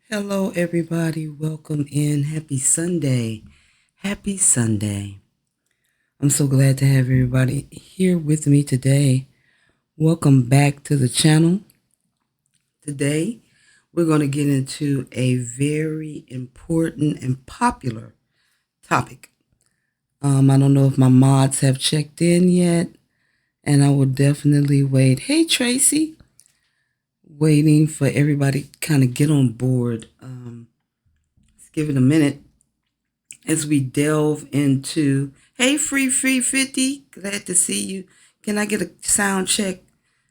Hello, everybody. Welcome in. Happy Sunday. Happy Sunday. I'm so glad to have everybody here with me today. Welcome back to the channel. Today, we're going to get into a very important and popular topic. I don't know if my mods have checked in yet, and I will definitely wait. Hey, Tracy. Waiting for everybody to kind of get on board. Let's give it a minute as we delve into, hey, free 50, glad to see you. Can I get a sound check?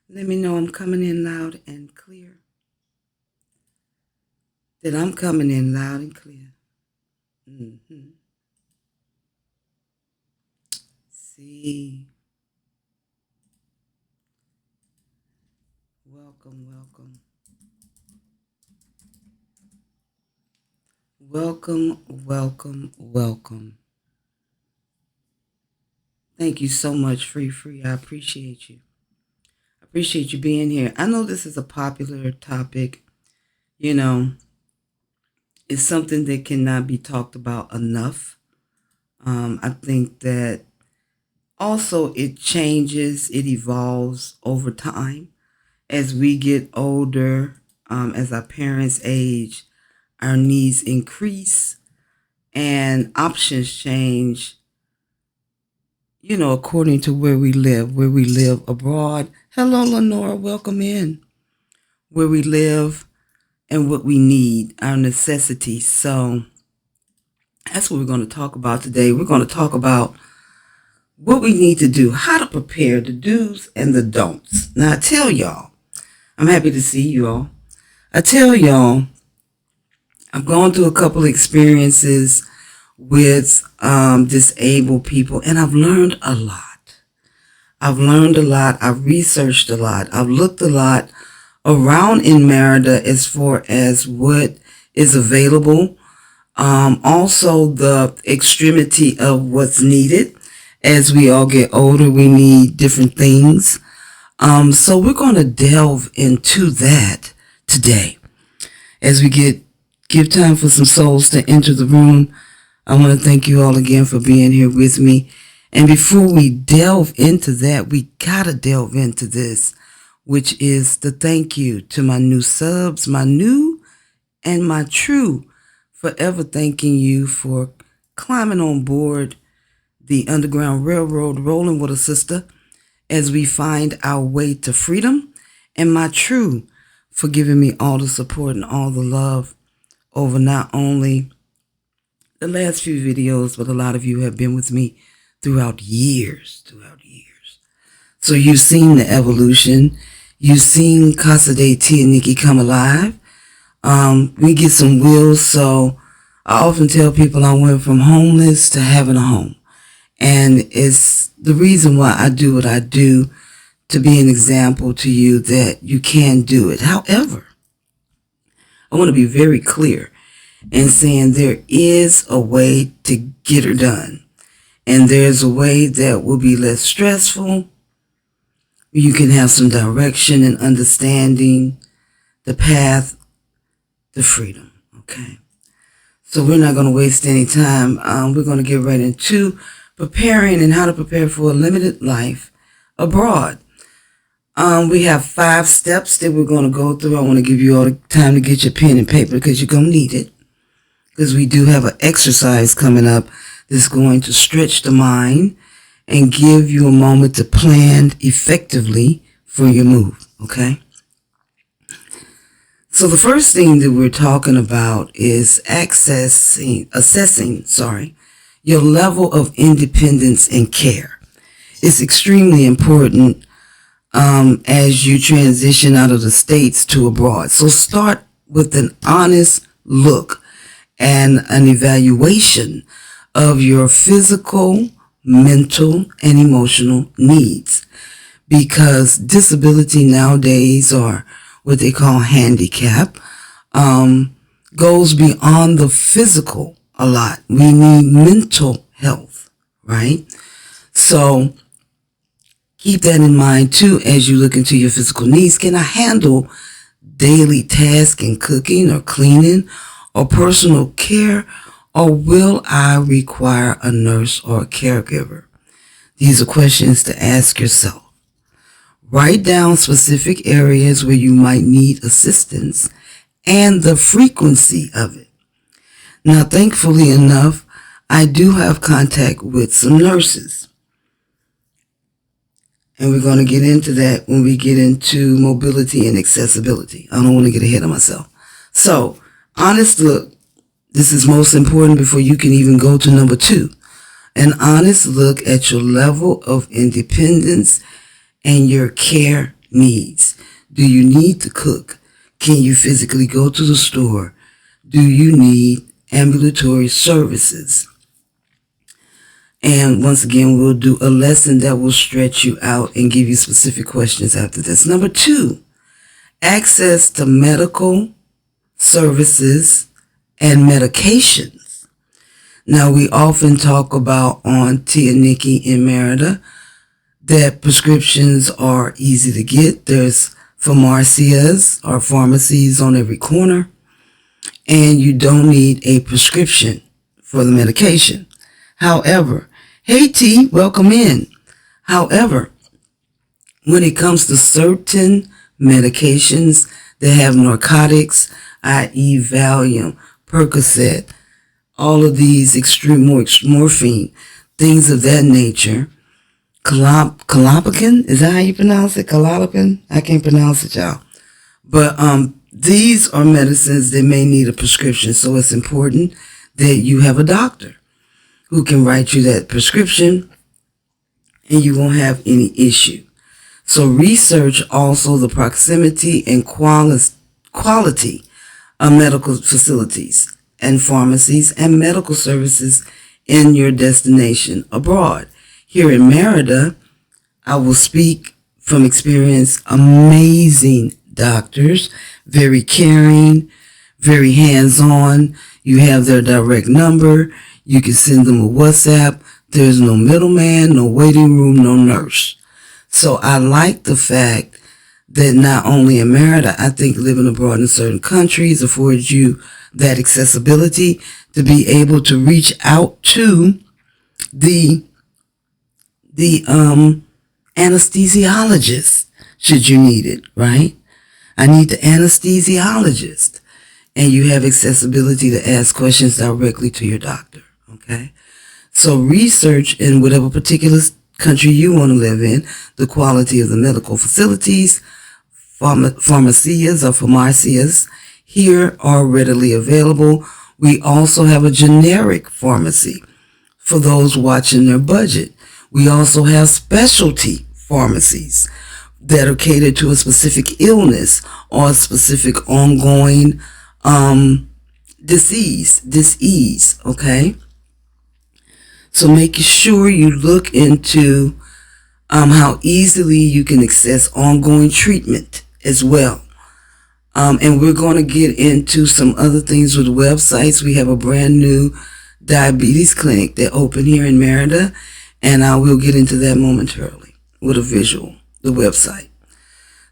Let me know I'm coming in loud and clear. That I'm coming in loud and clear. See. Welcome, welcome. Welcome, welcome, welcome. Thank you so much, Free. I appreciate you. I appreciate you being here. I know this is a popular topic. You know, it's something that cannot be talked about enough. I think that also it changes, it evolves over time. As we get older, as our parents age, our needs increase and options change, according to where we live abroad. Hello, Lenora, welcome in. Where we live and what we need, our necessities. So that's what we're going to talk about today. We're going to talk about what we need to do, how to prepare, the do's and the don'ts. Now, I tell y'all, I'm happy to see you all. I tell y'all, I've gone through a couple of experiences with disabled people, and I've learned a lot. I've researched a lot. I've looked a lot around in Merida as far as what is available. Also, the extremity of what's needed. As we all get older, we need different things. So we're going to delve into that today. As we give time for some souls to enter the room, I want to thank you all again for being here with me. And before we delve into that, we got to delve into this, which is the thank you to my new subs, my new and my true, forever thanking you for climbing on board the Underground Railroad, rolling with a sister as we find our way to freedom, and my true for giving me all the support and all the love over not only the last few videos, but a lot of you have been with me throughout years. So you've seen the evolution. You've seen Casa de T and Nikki come alive. We get some wheels, so I often tell people I went from homeless to having a home. And it's the reason why I do what I do, to be an example to you that you can do it. However, I want to be very clear in saying there is a way to get her done. And there's a way that will be less stressful. You can have some direction and understanding the path to freedom. Okay. So we're not going to waste any time. We're going to get right into preparing and how to prepare for a limited life abroad. We have 5 steps that we're going to go through. I want to give you all the time to get your pen and paper because you're going to need it. Because we do have an exercise coming up that's going to stretch the mind and give you a moment to plan effectively for your move. Okay? So the first thing that we're talking about is assessing your level of independence and care. It's extremely important as you transition out of the States to abroad. So start with an honest look and an evaluation of your physical, mental, and emotional needs. Because disability nowadays, or what they call handicap, goes beyond the physical a lot. We need mental health, right? So keep that in mind too as you look into your physical needs. Can I handle daily task in cooking or cleaning or personal care, or will I require a nurse or a caregiver? These are questions to ask yourself. Write down specific areas where you might need assistance and the frequency of it. Now, thankfully enough, I do have contact with some nurses. And we're going to get into that when we get into mobility and accessibility. I don't want to get ahead of myself. So, honest look, this is most important before you can even go to number 2. An honest look at your level of independence and your care needs. Do you need to cook? Can you physically go to the store? Do you need ambulatory services? And once again, we'll do a lesson that will stretch you out and give you specific questions after this. Number 2, access to medical services and medications. Now, we often talk about on Tia Nikki in Merida that prescriptions are easy to get. There's pharmacias or pharmacies on every corner, and you don't need a prescription for the medication. However, hey T, welcome in. However, when it comes to certain medications that have narcotics, i.e. Valium, Percocet, all of these extreme morphine, things of that nature, Klonopin, is that how you pronounce it? Klonopin? I can't pronounce it, y'all. But these are medicines that may need a prescription, so it's important that you have a doctor who can write you that prescription and you won't have any issue. So research also the proximity and quality of medical facilities and pharmacies and medical services in your destination abroad. Here in Merida, I will speak from experience, amazing doctors, very caring, very hands-on. You have their direct number. You can send them a WhatsApp. There's no middleman, no waiting room, no nurse. So I like the fact that not only in Merida, I think living abroad in certain countries affords you that accessibility to be able to reach out to the anesthesiologist should you need it, right? I need the anesthesiologist. And you have accessibility to ask questions directly to your doctor, okay? So research in whatever particular country you want to live in, the quality of the medical facilities, pharmacias or pharmacias here are readily available. We also have a generic pharmacy for those watching their budget. We also have specialty pharmacies that are catered to a specific illness or a specific ongoing disease, okay? So make sure you look into how easily you can access ongoing treatment as well. And we're going to get into some other things with websites. We have a brand new diabetes clinic that opened here in Merida, and I will get into that momentarily with a visual, the website.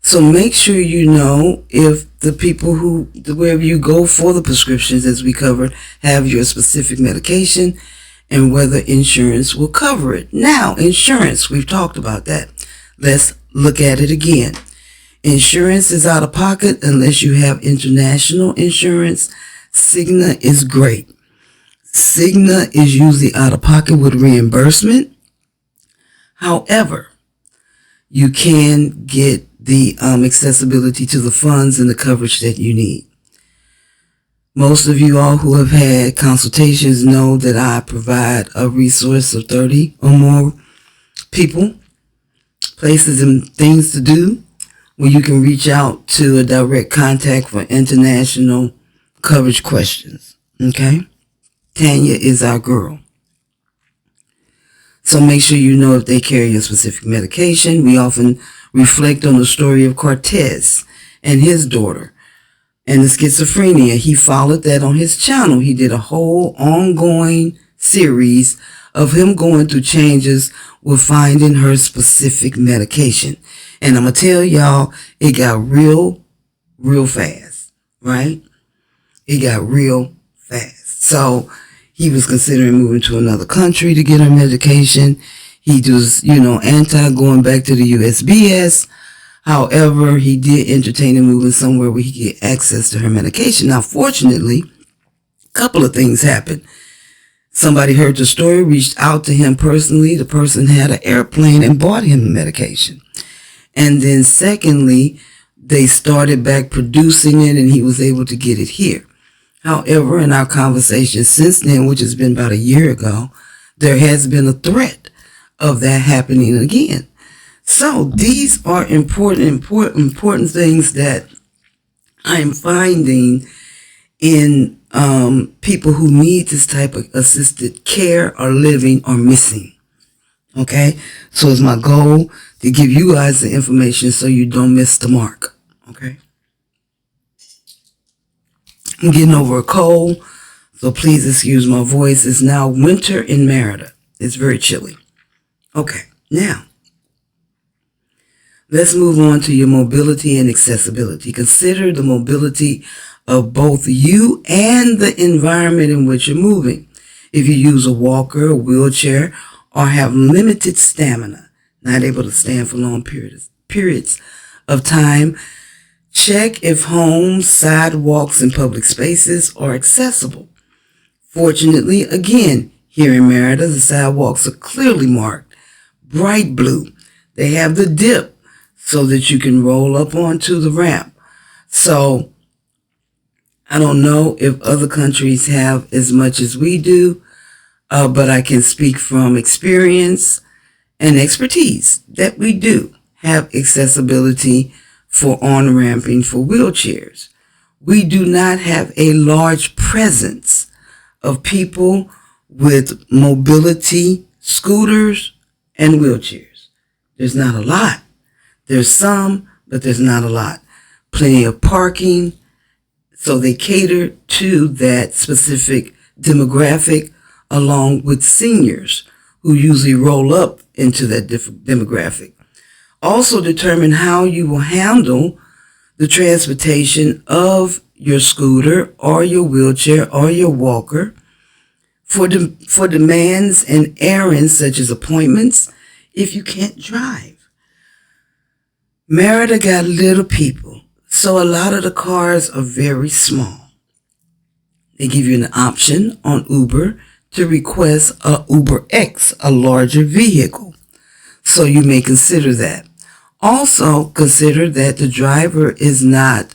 So make sure you know if the people wherever you go for the prescriptions, as we covered, have your specific medication and whether insurance will cover it. Now, insurance, we've talked about that. Let's look at it again. Insurance is out of pocket unless you have international insurance. Cigna is great. Cigna is usually out of pocket with reimbursement. However, you can get the accessibility to the funds and the coverage that you need. Most of you all who have had consultations know that I provide a resource of 30 or more people, places and things to do where you can reach out to a direct contact for international coverage questions. Okay? Tanya is our girl. So make sure you know if they carry a specific medication. We often reflect on the story of Cortez and his daughter and the schizophrenia. He followed that on his channel. He did a whole ongoing series of him going through changes with finding her specific medication. And I'm going to tell y'all, it got real real fast, right? It got real fast. So he was considering moving to another country to get her medication. He was, anti going back to the USBS. However, he did entertain and moving somewhere where he could get access to her medication. Now, fortunately, a couple of things happened. Somebody heard the story, reached out to him personally. The person had an airplane and bought him the medication. And then secondly, they started back producing it and he was able to get it here. However, in our conversation since then, which has been about a year ago, there has been a threat of that happening again. So these are important things that I'm finding in people who need this type of assisted care or living or missing. Okay, so it's my goal to give you guys the information so you don't miss the mark. Okay, I'm getting over a cold, so please excuse my voice. It's now winter in Merida. It's very chilly. Okay, now let's move on to your mobility and accessibility. Consider the mobility of both you and the environment in which you're moving. If you use a walker, a wheelchair, or have limited stamina, not able to stand for long periods of time, check if homes, sidewalks, and public spaces are accessible. Fortunately, again, here in Merida, the sidewalks are clearly marked, bright blue. They have the dip so that you can roll up onto the ramp. So I don't know if other countries have as much as we do, but I can speak from experience and expertise that we do have accessibility for on-ramping for wheelchairs. We do not have a large presence of people with mobility scooters and wheelchairs. There's not a lot. There's some, but there's not a lot. Plenty of parking, so they cater to that specific demographic along with seniors who usually roll up into that demographic. Also determine how you will handle the transportation of your scooter or your wheelchair or your walker for demands and errands such as appointments if you can't drive. Merida got little people, so a lot of the cars are very small. They give you an option on Uber to request a Uber X, a larger vehicle. So you may consider that. Also consider that the driver is not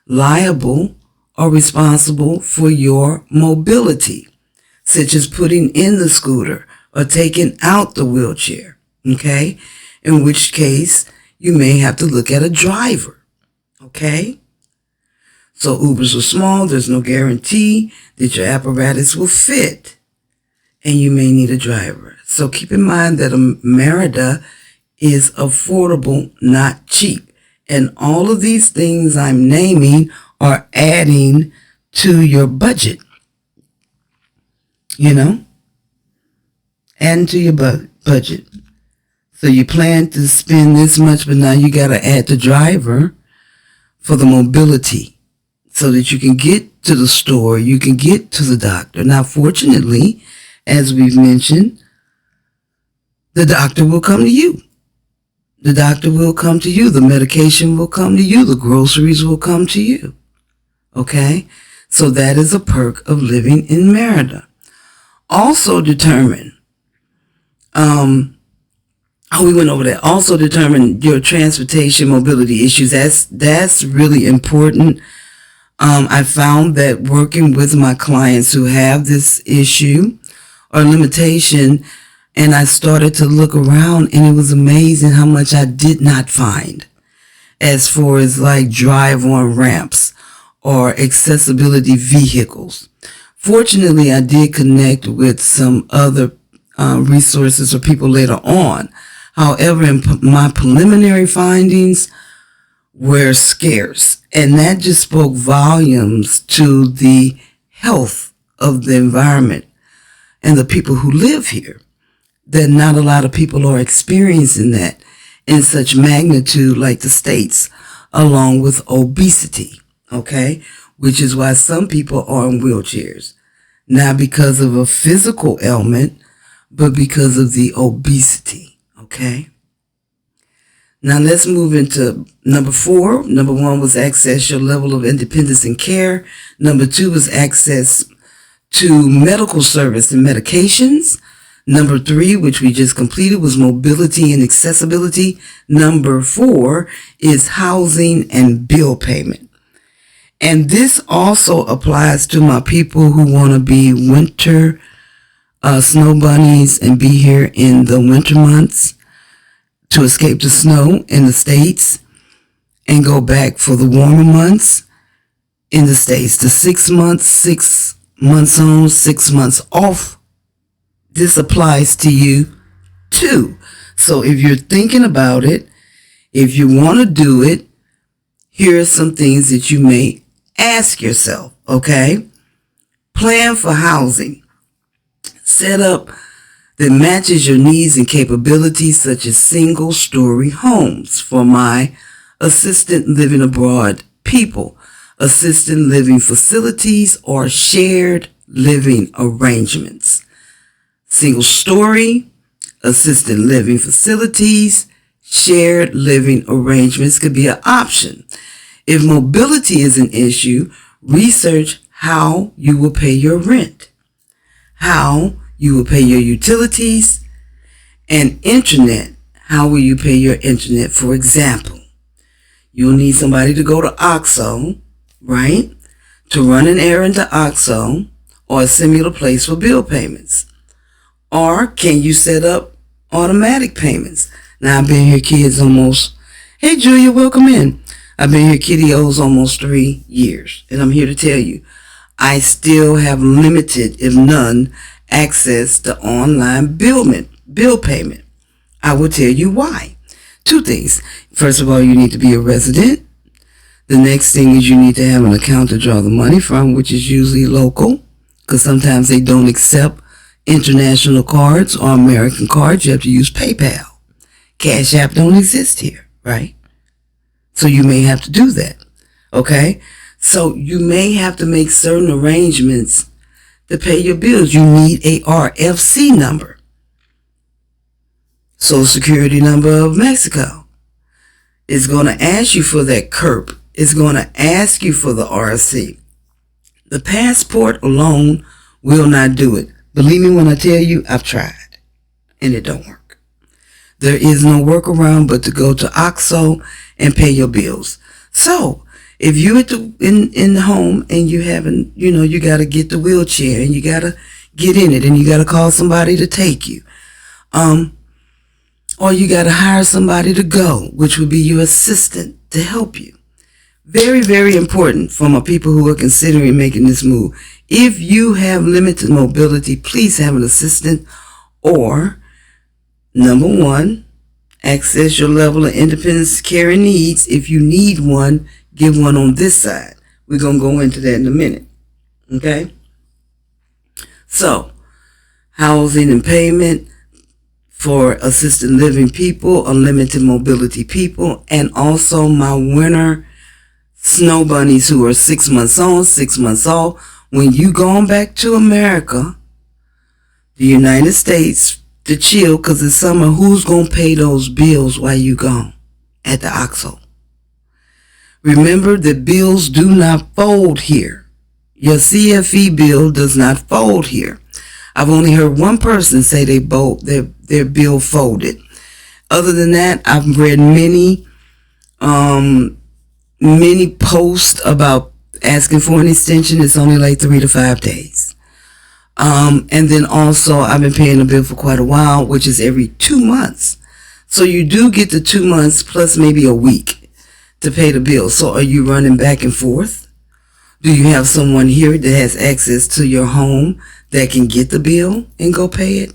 liable or responsible for your mobility, such as putting in the scooter or taking out the wheelchair, okay? In which case, you may have to look at a driver, okay? So Ubers are small, there's no guarantee that your apparatus will fit, and you may need a driver. So keep in mind that Merida is affordable, not cheap. And all of these things I'm naming are adding to your budget, adding to your budget. So you plan to spend this much, but now you got to add the driver for the mobility so that you can get to the store, you can get to the doctor. Now, fortunately, as we've mentioned, the doctor will come to you. The doctor will come to you. The medication will come to you. The groceries will come to you. Okay? So that is a perk of living in Merida. Also determine, we went over that. Also determine your transportation mobility issues. That's really important. I found that working with my clients who have this issue or limitation, and I started to look around, and it was amazing how much I did not find as far as like drive-on ramps or accessibility vehicles. Fortunately, I did connect with some other resources or people later on. However, my preliminary findings were scarce, and that just spoke volumes to the health of the environment and the people who live here, that not a lot of people are experiencing that in such magnitude like the states. along with obesity, okay, which is why some people are in wheelchairs, not because of a physical ailment, but because of the obesity, okay. Now let's move into number 4. Number 1 was access your level of independence and care. Number 2 was access to medical service and medications. Number 3, which we just completed, was mobility and accessibility. Number 4 is housing and bill payment. And this also applies to my people who want to be winter snow bunnies and be here in the winter months to escape the snow in the States and go back for the warmer months in the States. The 6 months, 6 months on, 6 months off. This applies to you too. So if you're thinking about it, if you want to do it, here are some things that you may ask yourself, okay? Plan for housing. Set up that matches your needs and capabilities, such as single-story homes for my assisted living abroad people, assisted living facilities, or shared living arrangements. Single-story, assisted living facilities, shared living arrangements could be an option. If mobility is an issue, research how you will pay your rent, how you will pay your utilities, and internet. How will you pay your internet? For example, you'll need somebody to go to OXXO, right, to run an errand to OXXO or a similar place for bill payments. Or can you set up automatic payments? Now, I've been here, kids, almost, hey, Julia, welcome in. I've been here, kiddios, almost 3 years. And I'm here to tell you, I still have limited, if none, access to online bill payment. I will tell you why. 2 things. First of all, you need to be a resident. The next thing is you need to have an account to draw the money from, which is usually local, because sometimes they don't accept international cards or American cards. You have to use PayPal. Cash App don't exist here, right? So you may have to do that, okay? So you may have to make certain arrangements to pay your bills. You need a RFC number, Social Security number of Mexico. It's going to ask you for that CURP. It's going to ask you for the RFC. The passport alone will not do it. Believe me when I tell you, I've tried, and it don't work. There is no workaround but to go to OXXO and pay your bills. So if you in the home and you haven't, you got to get the wheelchair and you got to get in it and you got to call somebody to take you. Or you got to hire somebody to go, which would be your assistant to help you. Very, very important for my people who are considering making this move. If you have limited mobility, please have an assistant, or number 1, access your level of independence, care, and needs. If you need one, get one on this side. We're going to go into that in a minute. Okay? So, housing and payment for assisted living people, unlimited mobility people, and also my winter snow bunnies who are 6 months on, 6 months off. When you going back to America, the United States, to chill, because it's summer, who's going to pay those bills while you gone at the OXXO? Remember that bills do not fold here. Your CFE bill does not fold here. I've only heard one person say their bill folded. Other than that, I've read many posts about asking for an extension. It's only like 3 to 5 days. And then also I've been paying a bill for quite a while, which is every 2 months. So you do get the 2 months plus maybe a week to pay the bill. So are you running back and forth? Do you have someone here that has access to your home that can get the bill and go pay it?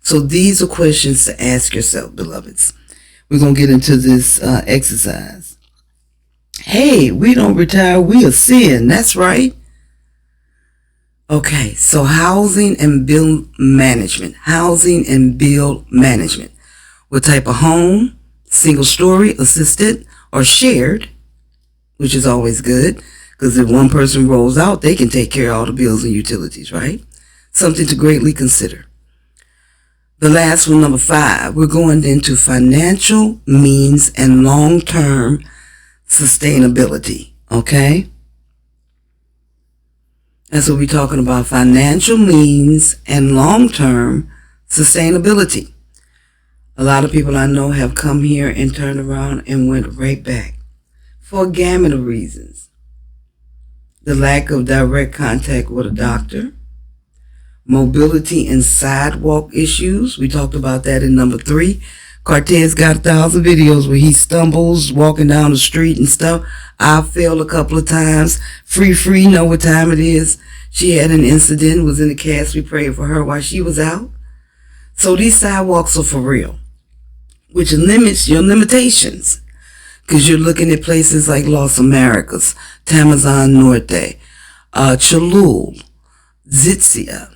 So these are questions to ask yourself, beloveds. We're going to get into this exercise. Hey, we don't retire, we ascend. That's right. Okay, so housing and bill management. Housing and bill management. What type of home? Single story, assisted, or shared? which is always good, because if one person rolls out, they can take care of all the bills and utilities, right? Something to greatly consider. The last one, number 5, we're going into financial means and long-term sustainability, okay? That's what we're talking about, financial means and long-term sustainability. A lot of people I know have come here and turned around and went right back for a gamut of reasons. The lack of direct contact with a doctor, mobility and sidewalk issues. We talked about that in number 3. Cortez got 1,000 videos where he stumbles walking down the street and stuff. I fell a couple of times. Free, know what time it is. She had an incident, was in the cast. We prayed for her while she was out. So these sidewalks are for real, which limits your limitations, because you're looking at places like Los Americas, Tamazon Norte, Cholul, Zitzia,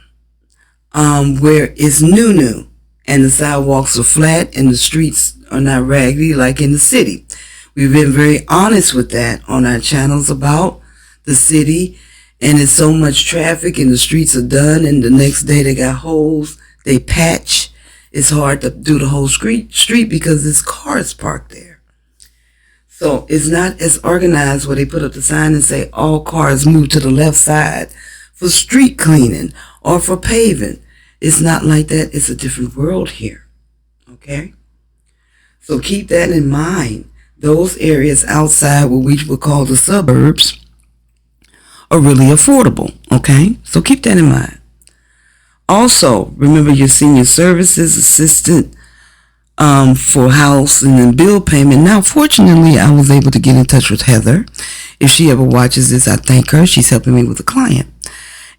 where it's new and the sidewalks are flat and the streets are not raggedy like in the city. We've been very honest with that on our channels about the city, and it's so much traffic and the streets are done and the next day they got holes, they patch. It's hard to do the whole street because there's cars parked there. So it's not as organized where they put up the sign and say all cars move to the left side for street cleaning or for paving. It's not like that. It's a different world here. Okay? So keep that in mind. Those areas outside what we would call the suburbs are really affordable. Okay? So keep that in mind. Also, remember your senior services assistant for house and then bill payment. Now, fortunately, I was able to get in touch with Heather. If she ever watches this, I thank her. She's helping me with a client.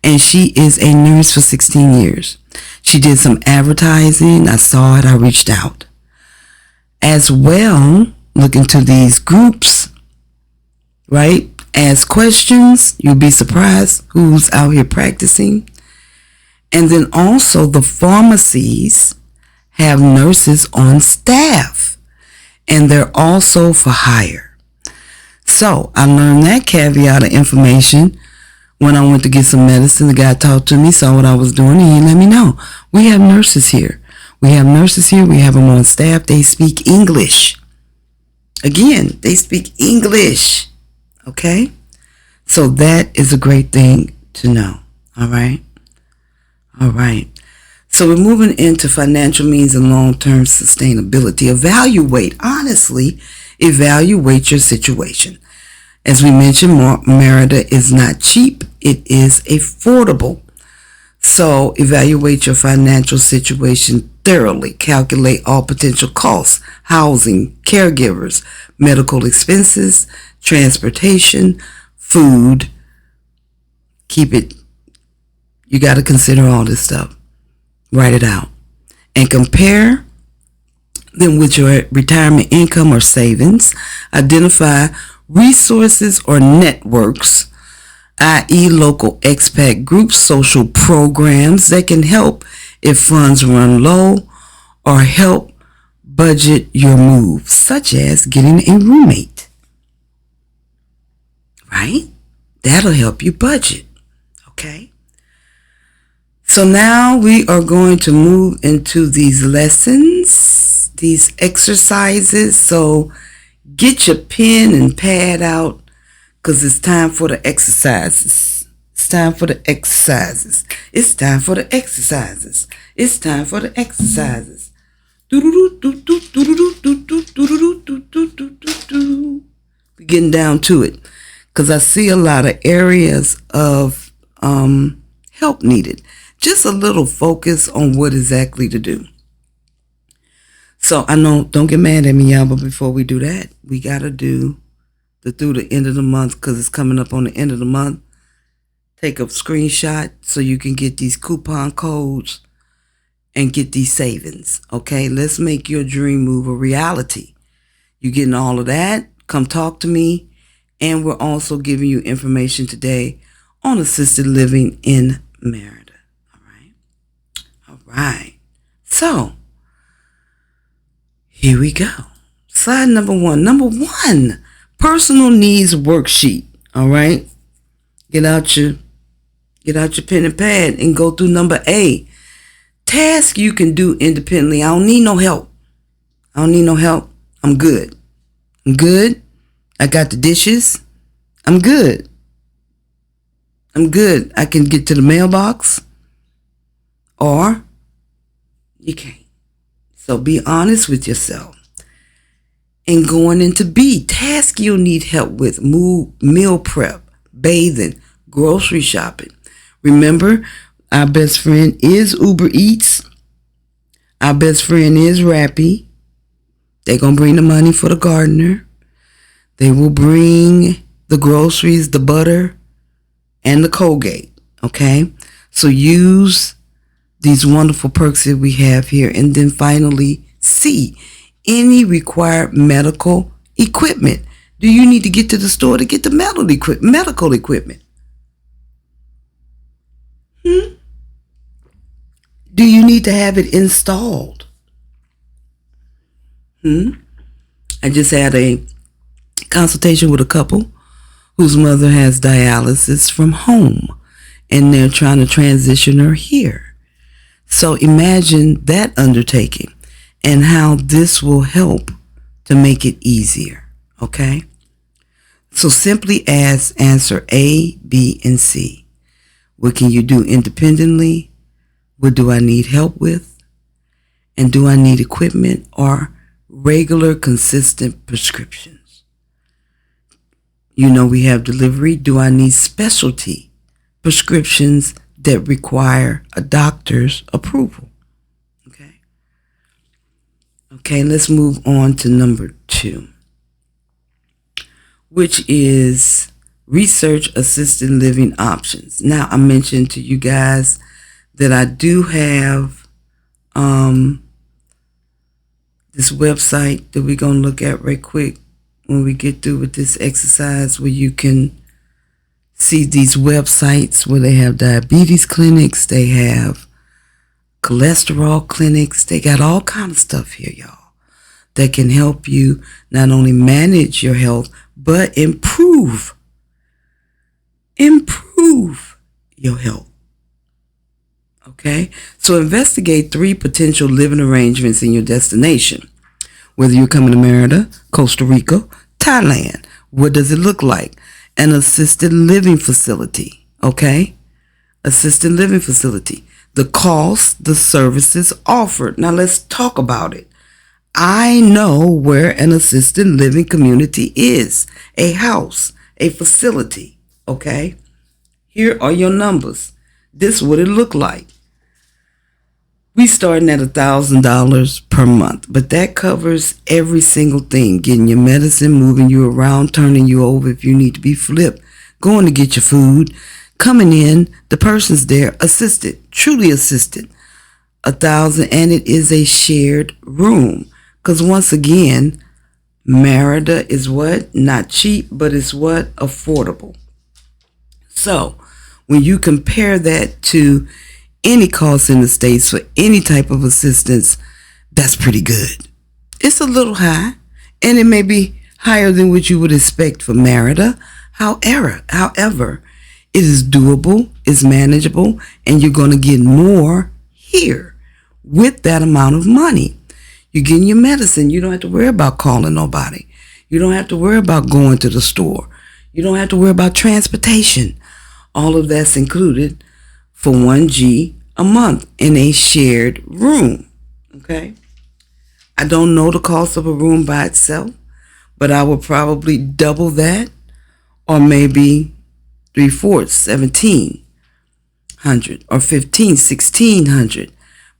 And she is a nurse for 16 years. She did some advertising. I saw it. I reached out. As well, look into these groups, right? Ask questions. You'll be surprised who's out here practicing. And then also the pharmacies have nurses on staff, and they're also for hire. So I learned that caveat of information when I went to get some medicine. The guy talked to me, saw what I was doing, and he let me know. We have nurses here. We have them on staff. They speak English. Again, they speak English. Okay? So that is a great thing to know. All right? All right. So we're moving into financial means and long-term sustainability. Honestly, evaluate your situation. As we mentioned, Merida is not cheap. It is affordable. So evaluate your financial situation thoroughly. Calculate all potential costs, housing, caregivers, medical expenses, transportation, food. You got to consider all this stuff. Write it out. And compare them with your retirement income or savings. Identify resources or networks, i.e. local expat groups, social programs that can help if funds run low or help budget your moves, such as getting a roommate. Right? That'll help you budget. Okay? So now we are going to move into these lessons, these exercises. So get your pen and pad out, because it's time for the exercises. It's time for the exercises. It's time for the exercises. It's time for the exercises. We're getting down to it, because I see a lot of areas of help needed. Just a little focus on what exactly to do. So I know, don't get mad at me, y'all, but before we do that, we got to do through the end of the month, because it's coming up on the end of the month. Take a screenshot so you can get these coupon codes and get these savings. Okay, let's make your dream move a reality. You getting all of that? Come talk to me. And we're also giving you information today on assisted living in Merida. All right. So here we go. Slide number one. Number one, Personal needs worksheet. All right. Get out your pen and pad and go through number A. Task you can do independently. I don't need no help. I'm good. I got the dishes. I'm good. I can get to the mailbox. Or you can't. So be honest with yourself. And going into B, task you'll need help with: meal prep, bathing, grocery shopping. Remember, our best friend is Uber Eats. Our best friend is Rappi. They're going to bring the money for the gardener. They will bring the groceries, the butter, and the Colgate. Okay? So use these wonderful perks that we have here. And then finally, C, any required medical equipment. Do you need to get to the store to get the medical equipment? Do you need to have it installed? I just had a consultation with a couple whose mother has dialysis from home, and they're trying to transition her here. So imagine that undertaking and how this will help to make it easier. Okay? So simply answer A, B, and C. What can you do independently? What do I need help with? And do I need equipment or regular, consistent prescriptions? You know, we have delivery. Do I need specialty prescriptions that require a doctor's approval? Okay, let's move on to number 2, which is research assisted living options. Now, I mentioned to you guys that I do have this website that we're going to look at right quick when we get through with this exercise, where you can see these websites where they have diabetes clinics, they have cholesterol clinics, they got all kind of stuff here, y'all, that can help you not only manage your health, but improve your health. Okay? So investigate 3 potential living arrangements in your destination. Whether you're coming to Merida, Costa Rica, Thailand, what does it look like? An assisted living facility. Okay? Assisted living facility. The cost, the services offered. Now let's talk about it. I know where an assisted living community is. A house, a facility. Okay? Here are your numbers. This is what it looked like. We starting at $1,000 per month, but that covers every single thing: getting your medicine, moving you around, turning you over if you need to be flipped, going to get your food, coming in, the person's there, assisted, truly assisted. 1,000, and it is a shared room. Because once again, Merida is what? Not cheap, but it's what? Affordable. So when you compare that to any cost in the States for any type of assistance, that's pretty good. It's a little high, and it may be higher than what you would expect for Merida. However, it is doable, it's manageable, and you're going to get more here with that amount of money. You're getting your medicine. You don't have to worry about calling nobody. You don't have to worry about going to the store. You don't have to worry about transportation. All of that's included for $1G a month in a shared room. Okay? I don't know the cost of a room by itself, but I would probably double that, or maybe 3/4, 1,700, or 15, 1,600.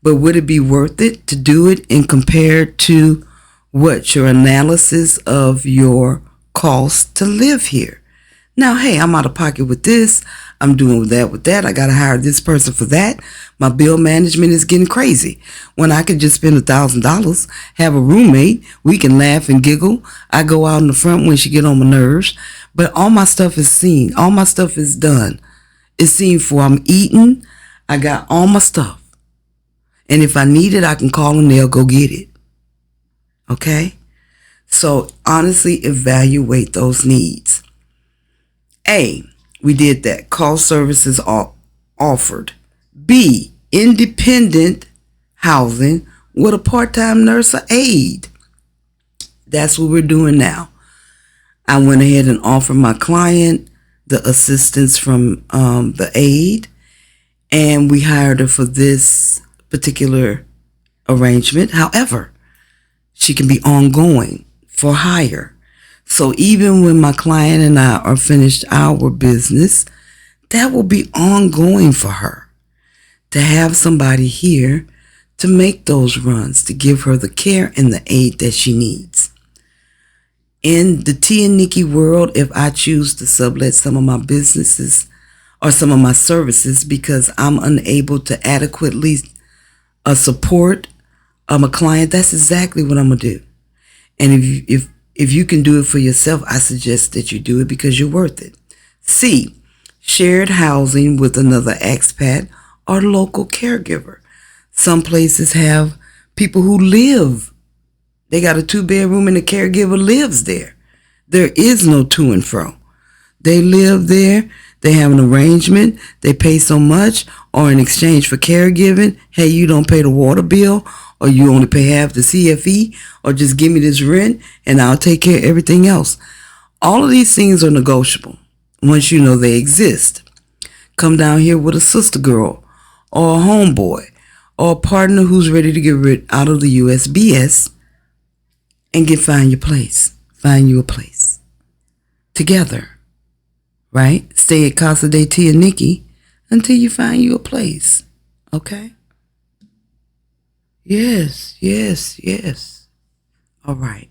But would it be worth it to do it and compared to what your analysis of your cost to live here? Now, hey, I'm out of pocket with this. I'm doing with that. I got to hire this person for that. My bill management is getting crazy. When I could just spend $1,000, have a roommate, we can laugh and giggle. I go out in the front when she get on my nerves. But all my stuff is seen. All my stuff is done. It's seen for. I'm eating. I got all my stuff. And if I need it, I can call them. They'll go get it. Okay? So honestly evaluate those needs. A, we did that. Call services are offered. B, independent housing with a part-time nurse or aide. That's what we're doing now. I went ahead and offered my client the assistance from the aide, and we hired her for this particular arrangement. However, she can be ongoing for hire. So even when my client and I are finished our business, that will be ongoing for her to have somebody here to make those runs, to give her the care and the aid that she needs. In the T and Nikki world, if I choose to sublet some of my businesses or some of my services because I'm unable to adequately support a client, that's exactly what I'm gonna do. And if you can do it for yourself, I suggest that you do it because you're worth it. C, shared housing with another expat or local caregiver. Some places have people who live. They got a 2-bedroom and the caregiver lives there. There is no to and fro. They live there. They have an arrangement. They pay so much, or in exchange for caregiving, hey, you don't pay the water bill, or you only pay half the CFE, or just give me this rent and I'll take care of everything else. All of these things are negotiable once you know they exist. Come down here with a sister girl or a homeboy or a partner who's ready to get rid out of the USBS and find your place. Find you a place. Together. Right? Stay at Casa de Tia and Nikki until you find you a place. Okay? Yes, yes, yes. All right.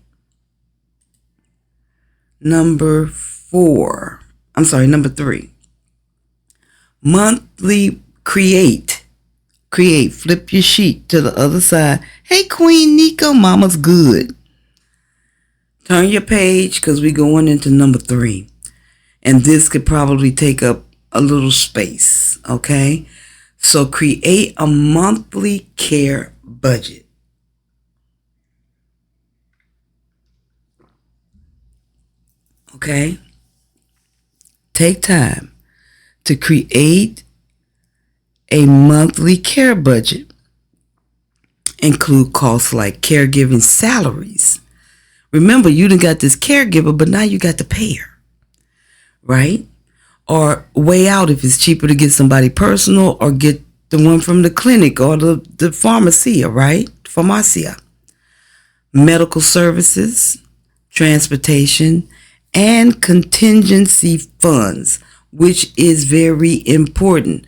Number 3. Monthly create. Flip your sheet to the other side. Hey, Queen Nico, mama's good. Turn your page because we're going into number 3. And this could probably take up a little space, okay? So create a monthly care budget. Okay? Take time to create a monthly care budget. Include costs like caregiving salaries. Remember, you done got this caregiver, but now you got to pay her. Right? Or weigh out if it's cheaper to get somebody personal or get the one from the clinic or the pharmacia, right? Pharmacia. Medical services, transportation, and contingency funds, which is very important.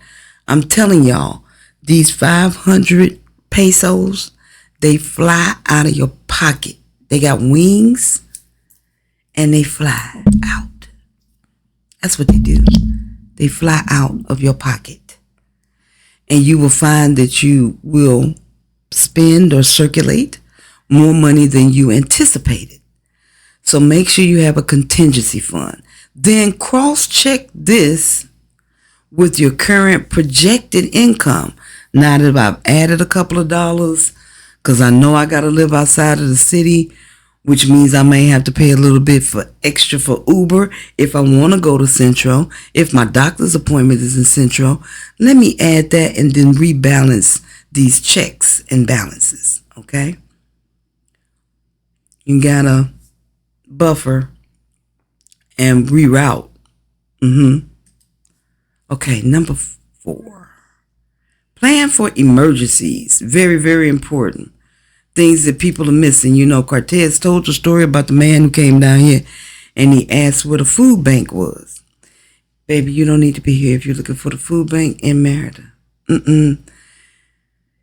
I'm telling y'all, these 500 pesos, they fly out of your pocket. They got wings and they fly out. That's what they do. They fly out of your pocket. And you will find that you will spend or circulate more money than you anticipated. So make sure you have a contingency fund. Then cross-check this with your current projected income. Now that I've added a couple of dollars, because I know I got to live outside of the city, which means I may have to pay a little bit for extra for Uber if I want to go to Central. If my doctor's appointment is in Central, let me add that and then rebalance these checks and balances, okay? You got to buffer and reroute. Okay, number 4. Plan for emergencies. Very, very important. Things that people are missing. You know, Cortez told the story about the man who came down here and he asked where the food bank was. Baby, you don't need to be here if you're looking for the food bank in Merida.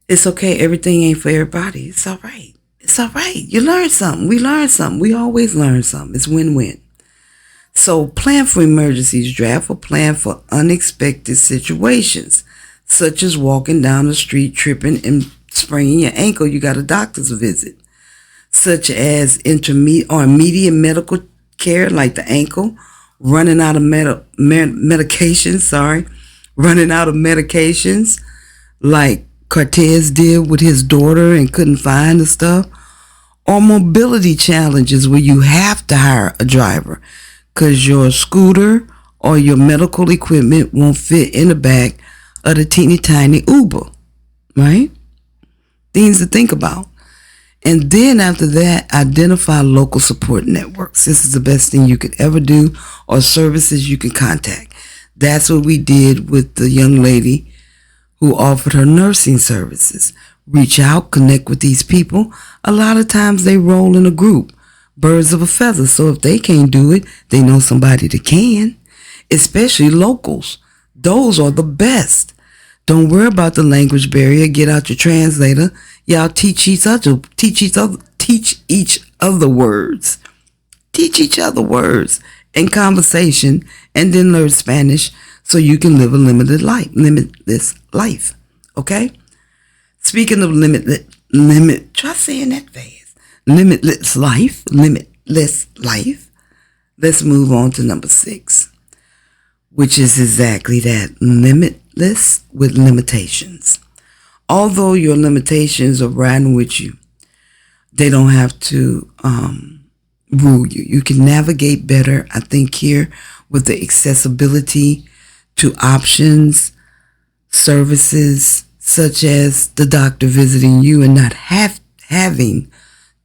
It's okay. Everything ain't for everybody. It's all right. It's all right. You learn something. We learn something. We always learn something. It's win-win. So plan for emergencies. Draft a plan for unexpected situations, such as walking down the street, tripping, and spraining your ankle. You got a doctor's visit. Such as intermediate or immediate medical care, like the ankle, running out of medications, running out of medications, like Cortez did with his daughter and couldn't find the stuff, or mobility challenges where you have to hire a driver because your scooter or your medical equipment won't fit in the back of the teeny tiny Uber, right? Things to think about. And then after that, identify local support networks. This is the best thing you could ever do, or services you can contact. That's what we did with the young lady who offered her nursing services. Reach out, connect with these people. A lot of times they roll in a group, birds of a feather. So if they can't do it, they know somebody that can, especially locals. Those are the best. Don't worry about the language barrier. Get out your translator. Y'all teach each other words. Teach each other words in conversation, and then learn Spanish so you can live a limitless life. Okay? Speaking of try saying that fast. Limitless life. Let's move on to number 6, which is exactly that, limitless with limitations. Although your limitations are riding with you, they don't have to rule you. You can navigate better, I think, here with the accessibility to options, services, such as the doctor visiting you and not having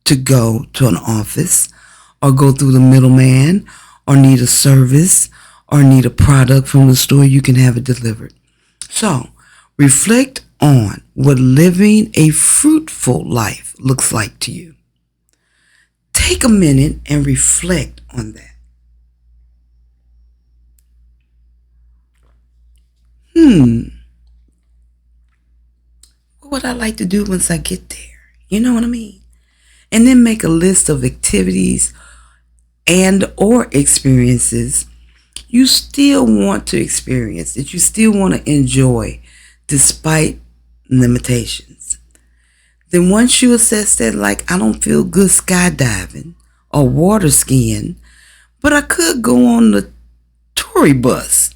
to go to an office or go through the middleman or need a service or need a product from the store. You can have it delivered. So reflect on what living a fruitful life looks like to you. Take a minute and reflect on that. What would I like to do once I get there? You know what I mean? And then make a list of activities and or experiences you still want to experience, that you still want to enjoy despite limitations. Then once you assess that, like, I don't feel good skydiving or water skiing, but I could go on the tour bus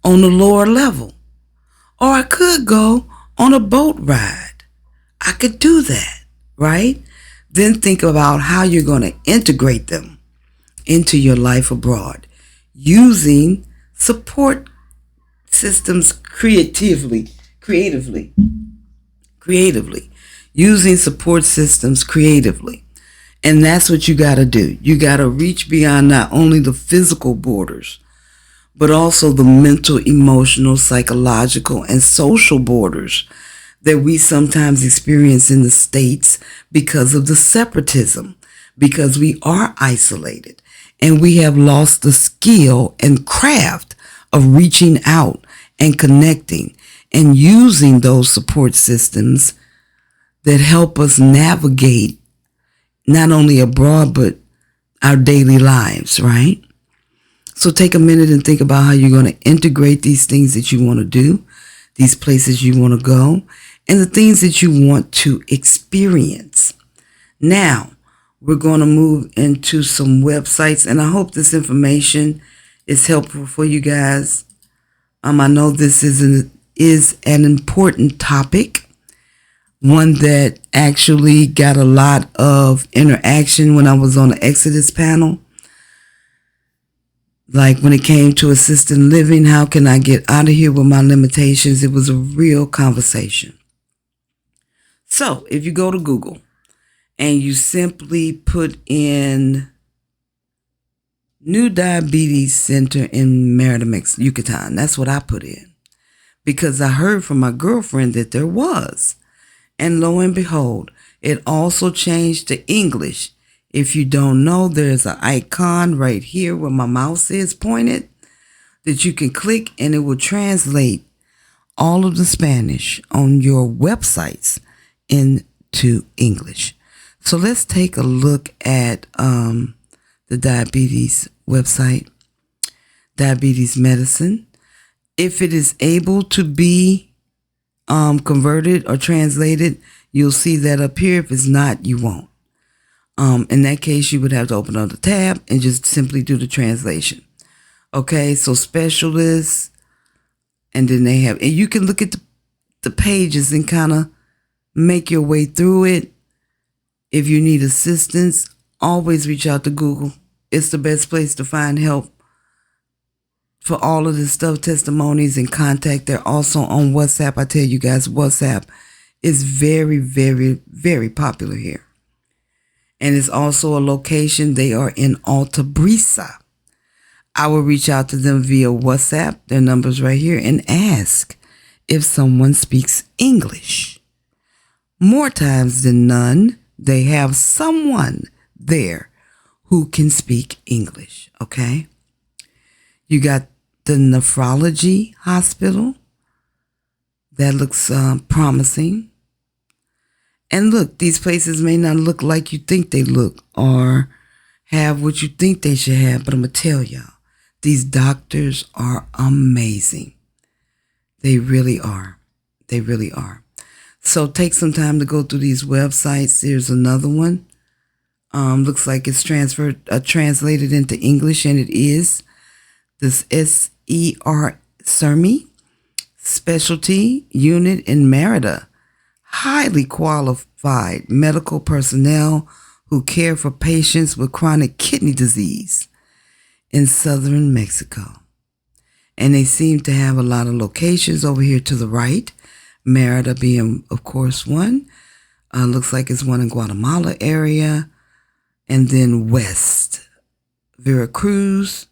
on the lower level, or I could go on a boat ride. I could do that, right? Then think about how you're going to integrate them into your life abroad using support systems creatively, using support systems creatively. And that's what you got to do. You got to reach beyond not only the physical borders, but also the mental, emotional, psychological, and social borders that we sometimes experience in the States because of the separatism, because we are isolated and we have lost the skill and craft of reaching out and connecting and using those support systems that help us navigate not only abroad, but our daily lives, right? So take a minute and think about how you're going to integrate these things that you want to do, these places you want to go, and the things that you want to experience. Now, we're going to move into some websites, and I hope this information is helpful for you guys. I know this is an important topic, one that actually got a lot of interaction when I was on the Exodus panel. Like when it came to assisted living, how can I get out of here with my limitations? It was a real conversation. So if you go to Google and you simply put in New Diabetes Center in Merida, Yucatan, that's what I put in, because I heard from my girlfriend that there was. And lo and behold, it also changed to English. If you don't know, there's an icon right here where my mouse is pointed that you can click, and it will translate all of the Spanish on your websites into English. So let's take a look at the diabetes website, diabetes medicine. If it is able to be converted or translated, you'll see that up here. If it's not, you won't. In that case, you would have to open up the tab and just simply do the translation. Okay, so specialists, and then they have, and you can look at the pages and kind of make your way through it If you need assistance, always reach out to Google. It's the best place to find help for all of this stuff, testimonies and contact. They're also on WhatsApp. I tell you guys, WhatsApp is very, very, very popular here. And it's also a location. They are in Alta Brisa. I will reach out to them via WhatsApp, their numbers right here, and ask if someone speaks English. More times than none, they have someone there who can speak English, okay? You got the nephrology hospital. That looks promising. And look, these places may not look like you think they look or have what you think they should have, but I'm going to tell y'all, these doctors are amazing. They really are. They really are. So take some time to go through these websites. There's another one. Looks like it's translated into English, and it is. This SERMI Specialty Unit in Merida. Highly qualified medical personnel who care for patients with chronic kidney disease in southern Mexico. And they seem to have a lot of locations over here to the right, Merida being, of course, one. Looks like it's one in Guatemala area. And then west, Veracruz,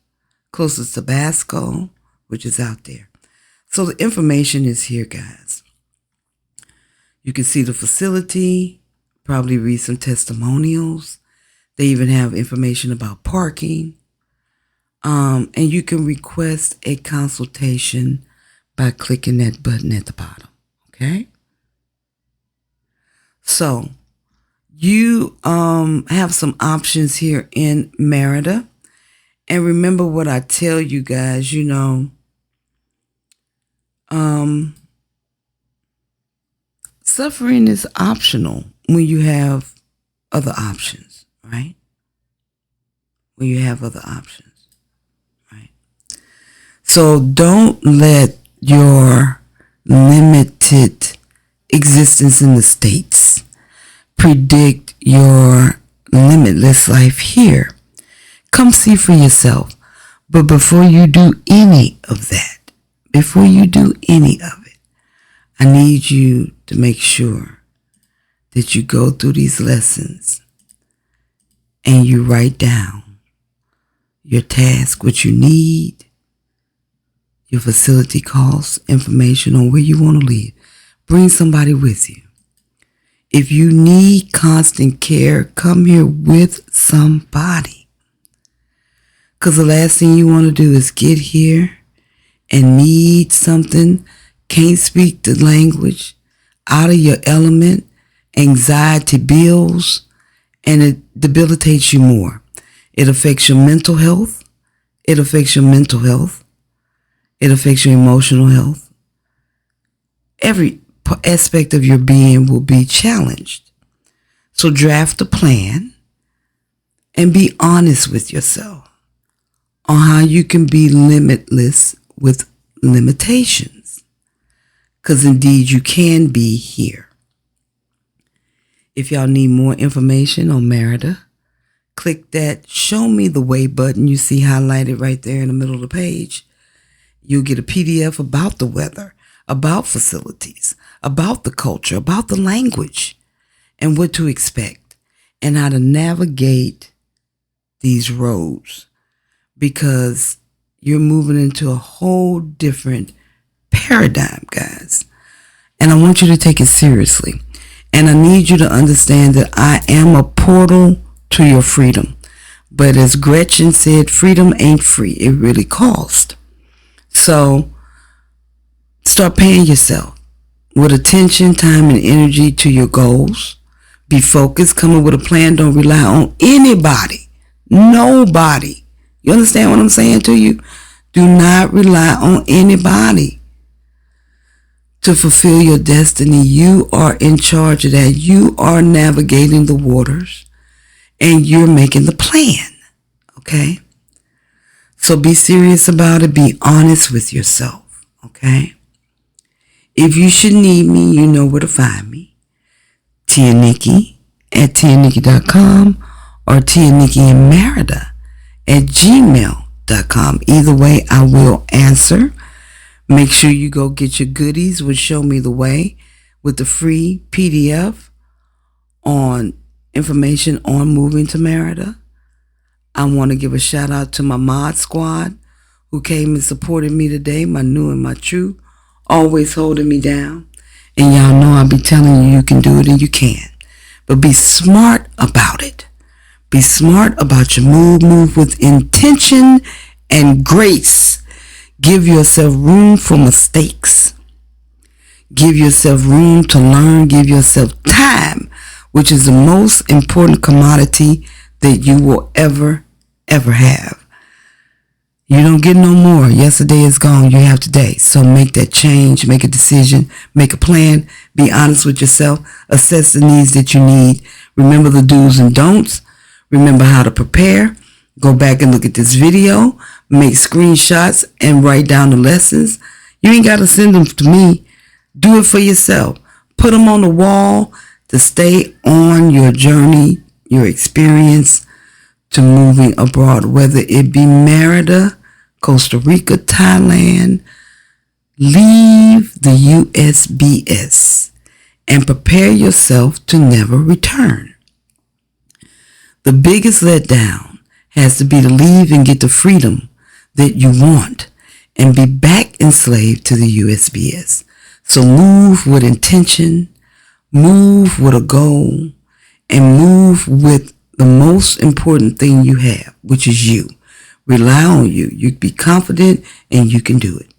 closest to Tabasco, which is out there. So the information is here, guys. You can see the facility, probably read some testimonials. They even have information about parking. And you can request a consultation by clicking that button at the bottom. Okay? So you have some options here in Merida. And remember what I tell you guys, suffering is optional when you have other options, right? When you have other options, right? So don't let your limited existence in the States predict your limitless life here. Come see for yourself. But before you do any of that, I need you to make sure that you go through these lessons and you write down your task, what you need, your facility costs, information on where you want to live. Bring somebody with you. If you need constant care, come here with somebody. Because the last thing you want to do is get here and need something, can't speak the language, out of your element, anxiety builds, and it debilitates you more. It affects your mental health. It affects your mental health. It affects your emotional health. Every aspect of your being will be challenged. So draft a plan and be honest with yourself on how you can be limitless with limitations. Because indeed you can be here. If y'all need more information on Merida, click that Show Me the Way button you see highlighted right there in the middle of the page. You'll get a PDF about the weather, about facilities, about the culture, about the language, and what to expect, and how to navigate these roads, because you're moving into a whole different paradigm, guys. And I want you to take it seriously. And I need you to understand that I am a portal to your freedom. But as Gretchen said, freedom ain't free. It really costs. So start paying yourself with attention, time, and energy to your goals. Be focused, come up with a plan. Don't rely on anybody. Nobody. You understand what I'm saying to you? Do not rely on anybody to fulfill your destiny. You are in charge of that. You are navigating the waters and you're making the plan. Okay? So be serious about it. Be honest with yourself. Okay? If you should need me, you know where to find me. Tia Nikki at tianikki.com or tianikkiandmerida@gmail.com. Either way, I will answer. Make sure you go get your goodies, which show me the way, with the free PDF on information on moving to Merida. I want to give a shout out to my mod squad who came and supported me today, my new and my true, always holding me down. And y'all know I'll be telling you can do it and you can. But be smart about it. Be smart about your move. Move with intention and grace. Give yourself room for mistakes. Give yourself room to learn. Give yourself time, which is the most important commodity that you will ever have. You don't get no more. Yesterday is gone. You have today. So make that change. Make a decision. Make a plan. Be honest with yourself. Assess the needs that you need. Remember the do's and don'ts. Remember how to prepare. Go back and look at this video. Make screenshots and write down the lessons. You ain't got to send them to me. Do it for yourself. Put them on the wall to stay on your journey, your experience to moving abroad, whether it be Merida, Costa Rica, Thailand. Leave the USBS and prepare yourself to never return. The biggest letdown has to be to leave and get the freedom that you want and be back enslaved to the USBS. So move with intention, move with a goal, and move with the most important thing you have, which is you. Rely on you. You be confident and you can do it.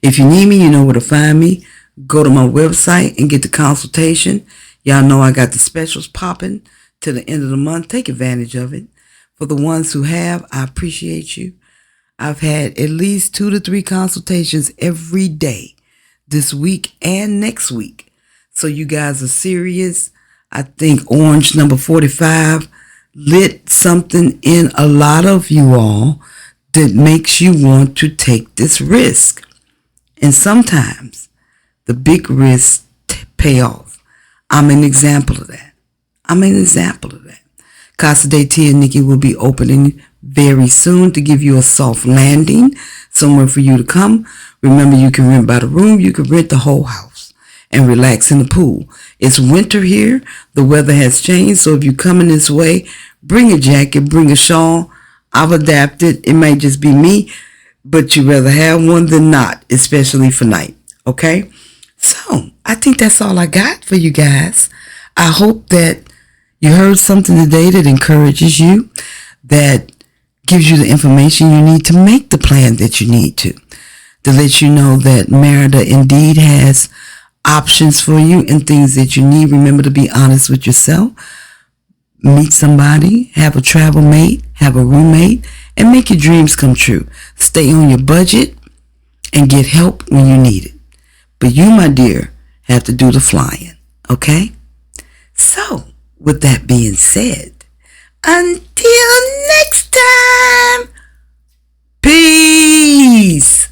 If you need me, you know where to find me. Go to my website and get the consultation. Y'all know I got the specials popping to the end of the month. Take advantage of it. For the ones who have, I appreciate you. I've had at least 2 to 3 consultations every day this week and next week. So you guys are serious. I think orange number 45 lit something in a lot of you all that makes you want to take this risk. And sometimes the big risks pay off. I'm an example of that. Casa de Tia Nikki will be opening very soon to give you a soft landing, somewhere for you to come. Remember, you can rent by the room, you can rent the whole house and relax in the pool. It's winter here. The weather has changed, so if you're coming this way, bring a jacket, bring a shawl. I've adapted. It may just be me, but you'd rather have one than not, especially for night. Okay? So, I think that's all I got for you guys. I hope that you heard something today that encourages you, that gives you the information you need to make the plan that you need to let you know that Merida indeed has options for you and things that you need. Remember to be honest with yourself. Meet somebody, have a travel mate, have a roommate, and make your dreams come true. Stay on your budget and get help when you need it. But you, my dear, have to do the flying, okay? So, with that being said, until next time, peace.